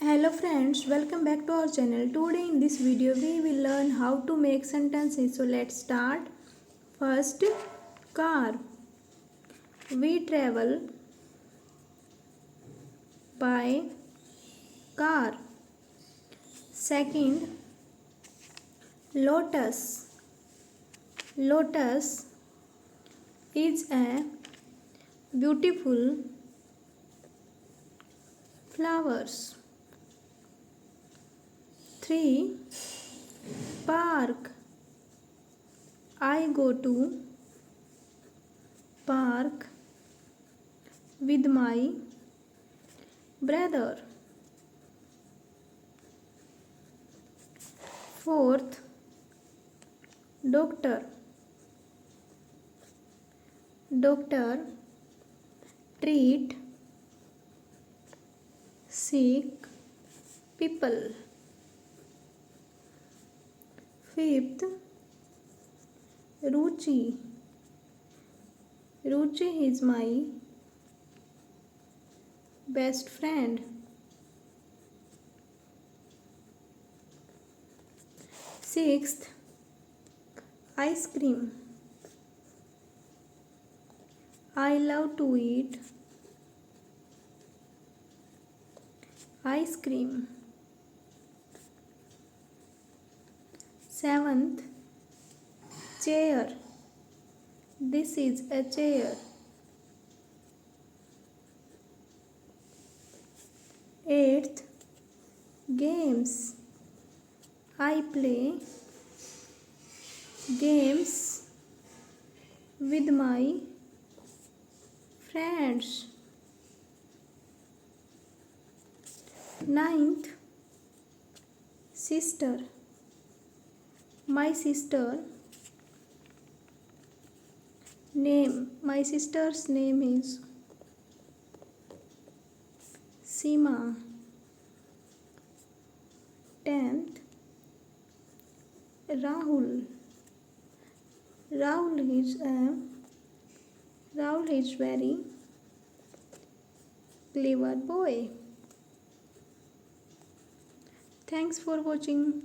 Hello friends, welcome back to our channel. Today in this video we will learn how to make sentences. So let's start. First, car. We travel by car. Second, lotus. Lotus is a beautiful flowers. 3. Park. I go to park with my brother. Fourth, doctor. Doctor treat sick people. Fifth, Ruchi. Ruchi is my best friend. Sixth, ice cream. I love to eat ice cream. Seventh, chair. This is a chair. Eighth, games. I play games with my friends. Ninth, sister. My sister's name is Seema. 10th, Rahul. Rahul is very clever boy. Thanks for watching.